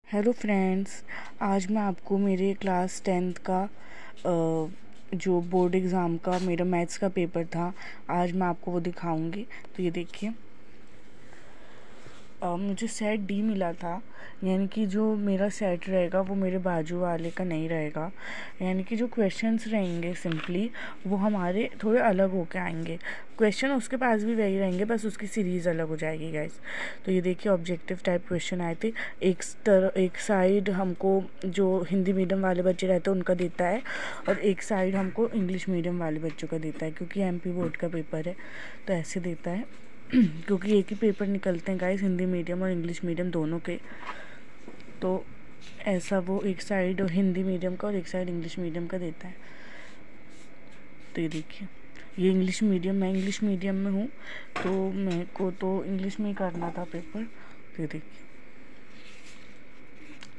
Hello friends, आज मैं आपको मेरे क्लास 10th का जो बोर्ड एग्ज़ाम का मेरा मैथ्स का पेपर था, आज मैं आपको वो दिखाऊंगी। तो ये देखिए, मुझे सेट डी मिला था, यानी कि जो मेरा सेट रहेगा वो मेरे बाजू वाले का नहीं रहेगा। यानी कि जो क्वेश्चंस रहेंगे सिंपली वो हमारे थोड़े अलग होके आएंगे। क्वेश्चन उसके पास भी वही रहेंगे, बस उसकी सीरीज़ अलग हो जाएगी गाइस। तो ये देखिए, ऑब्जेक्टिव टाइप क्वेश्चन आए थे। एक साइड हमको जो हिंदी मीडियम वाले बच्चे रहते हैं उनका देता है, और एक साइड हमको इंग्लिश मीडियम वाले बच्चों का देता है, क्योंकि एमपी बोर्ड का पेपर है तो ऐसे देता है। क्योंकि एक ही पेपर निकलते हैं गाइस, हिंदी मीडियम और इंग्लिश मीडियम दोनों के। तो ऐसा वो एक साइड हिंदी मीडियम का और एक साइड इंग्लिश मीडियम का देता है। तो ये देखिए, ये इंग्लिश मीडियम, मैं इंग्लिश मीडियम में हूँ तो मेरे को तो इंग्लिश में ही करना था पेपर। तो ये देखिए,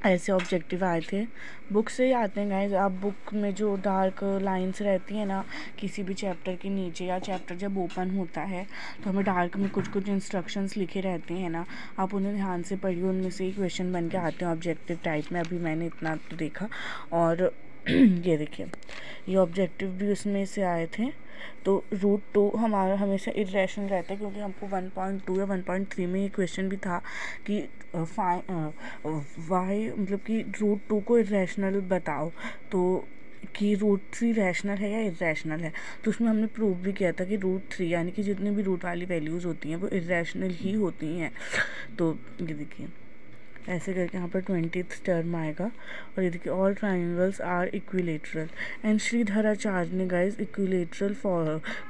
ऐसे ऑब्जेक्टिव आए थे। बुक से ही आते हैं गाइस। आप बुक में जो डार्क लाइंस रहती हैं ना किसी भी चैप्टर के नीचे, या चैप्टर जब ओपन होता है तो हमें डार्क में कुछ कुछ इंस्ट्रक्शंस लिखे रहते हैं ना, आप उन्हें ध्यान से पढ़िए, उनमें से ही क्वेश्चन बन के आते हैं ऑब्जेक्टिव टाइप में। अभी मैंने इतना तो देखा। और ये देखिए, ये ऑब्जेक्टिव भी उसमें से आए थे। तो रूट 2 हमारा हमेशा इरेशनल रहता है, क्योंकि हमको 1.2 या 1.3 में ये क्वेश्चन भी था कि वाई मतलब कि रूट 2 को इरेशनल बताओ, तो कि रूट 3 रैशनल है या इरेशनल है। तो उसमें हमने प्रूव भी किया था कि रूट 3 यानी कि जितनी भी रूट वाली वैल्यूज़ होती हैं वो इरेशनल ही होती हैं। तो ये देखिए, ऐसे करके यहाँ पर 20th टर्म आएगा। और ये देखिए, all triangles are equilateral. And Sridharacharya ने गाइस इक्विलेटरल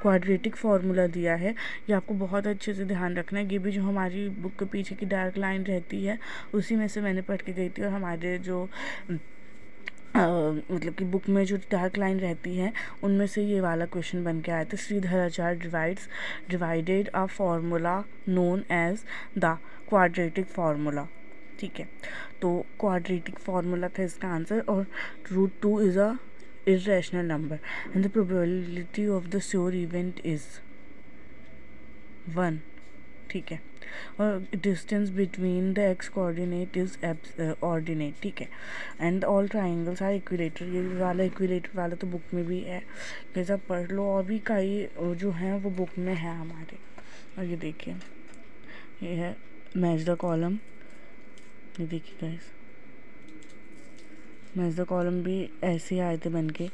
क्वाड्रेटिक फार्मूला दिया है। ये आपको बहुत अच्छे से ध्यान रखना है। ये भी जो हमारी बुक के पीछे की डार्क लाइन रहती है उसी में से मैंने पढ़ के गई थी। और हमारे जो मतलब कि बुक में जो डार्क लाइन रहती है उनमें से ये वाला क्वेश्चन बन के आया था। Sridharacharya divided a formula known as the quadratic formula. ठीक है, तो क्वाड्रेटिक फार्मूला था इसका आंसर। और root 2 is a irrational number and the probability of the sure event is 1। ठीक है, और distance between the x coordinate is ordinate. ठीक है, and all triangles are equilateral. ये वाला इक्विलेटर वाला तो बुक में भी है, जैसा पढ़ लो। और भी कई जो हैं वो बुक में है हमारे। और ये देखिए, ये है मैच द कॉलम। ये देखिए गाइस, मैच द कॉलम भी ऐसे ही आए थे बन के। ये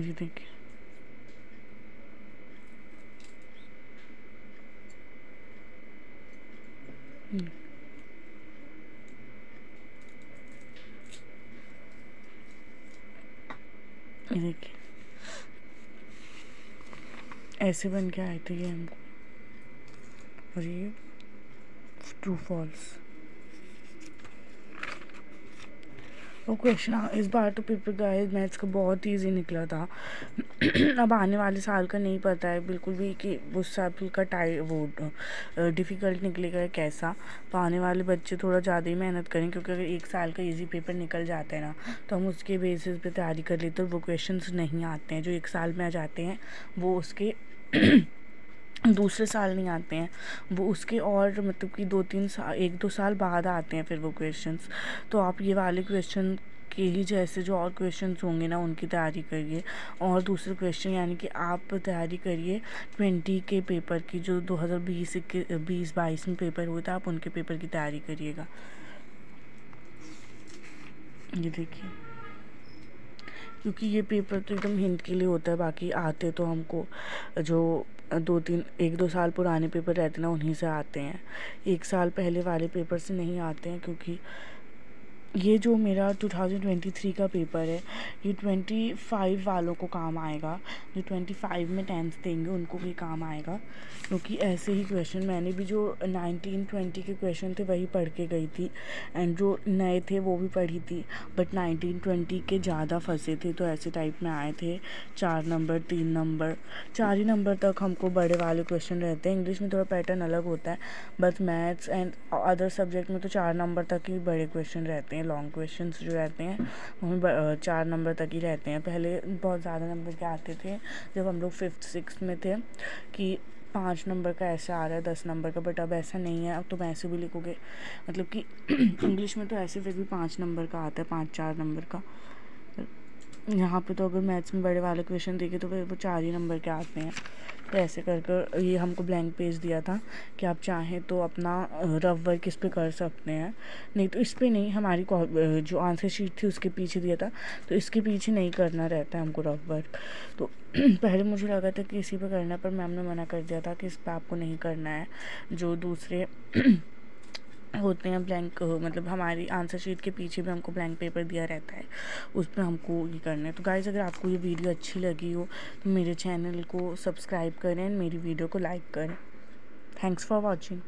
देखिए, ये देखिए, ऐसे बन के आए थे ये हमको। और ये ट्रू फॉल्स। और क्वेश्चन इस बार तो पेपर गाइस मैथ्स का बहुत ईजी निकला था। अब आने वाले साल का नहीं पता है बिल्कुल भी कि उस साल का वो डिफ़िकल्ट निकलेगा या कैसा। तो आने वाले बच्चे थोड़ा ज़्यादा ही मेहनत करें, क्योंकि अगर एक साल का इजी पेपर निकल जाता है ना तो हम उसके बेसिस पे तैयारी कर लेते हैं। वो क्वेश्चंस नहीं आते हैं जो एक साल में आ जाते हैं, वो उसके दूसरे साल नहीं आते हैं, वो उसके और मतलब कि 2-3 साल 1-2 साल बाद आते हैं फिर वो क्वेश्चंस। तो आप ये वाले क्वेश्चन के ही जैसे जो और क्वेश्चंस होंगे ना उनकी तैयारी करिए। और दूसरे क्वेश्चन यानी कि आप तैयारी करिए 20 के पेपर की, जो 2020-22 में पेपर हुए थे, आप उनके पेपर की तैयारी करिएगा। ये देखिए, क्योंकि ये पेपर तो एकदम हिंट के लिए होता है, बाकी आते तो हमको जो 1-2 साल पुराने पेपर रहते हैं ना उन्हीं से आते हैं। एक साल पहले वाले पेपर से नहीं आते हैं। क्योंकि ये जो मेरा 2023 का पेपर है ये 25 वालों को काम आएगा। जो 25 में 10th देंगे उनको भी काम आएगा, क्योंकि ऐसे ही क्वेश्चन मैंने भी जो 19-20 के क्वेश्चन थे वही पढ़ के गई थी, एंड जो नए थे वो भी पढ़ी थी। बट 19-20 के ज़्यादा फंसे थे, तो ऐसे टाइप में आए थे 4 नंबर 3 नंबर 4 ही नंबर तक हमको बड़े वाले क्वेश्चन रहते हैं। इंग्लिश में थोड़ा पैटर्न अलग होता है, but maths and other subject में तो 4 नंबर तक ही बड़े क्वेश्चन रहते हैं। लॉन्ग क्वेश्चंस जो रहते हैं वो 4 नंबर तक ही रहते हैं। पहले बहुत ज़्यादा नंबर के आते थे जब हम लोग 5th 6th में थे, कि 5 नंबर का ऐसे आ रहा है 10 नंबर का, बट अब ऐसा नहीं है। अब तुम ऐसे भी लिखोगे, मतलब कि इंग्लिश में तो ऐसे फिर भी 5 नंबर का आता है, 5-4 नंबर का। यहाँ पे तो अगर मैथ्स में बड़े वाले क्वेश्चन देखे तो फिर वो 4 ही नंबर के आते हैं। तो ऐसे कर कर ये हमको ब्लैंक पेज दिया था कि आप चाहें तो अपना रफ वर्क इस पे कर सकते हैं, नहीं तो इस पे नहीं, हमारी जो आंसर शीट थी उसके पीछे दिया था, तो इसके पीछे नहीं करना रहता है हमको रफ वर्क। तो पहले मुझे लगा था कि इसी पे करना है, पर मैम ने मना कर दिया था कि इस पे आपको नहीं करना है। जो दूसरे होते हैं ब्लैंक, मतलब हमारी आंसर शीट के पीछे भी हमको ब्लैंक पेपर दिया रहता है, उस पर हमको ये करना है। तो गाइज़, अगर आपको ये वीडियो अच्छी लगी हो तो मेरे चैनल को सब्सक्राइब करें, मेरी वीडियो को लाइक करें। Thanks for watching.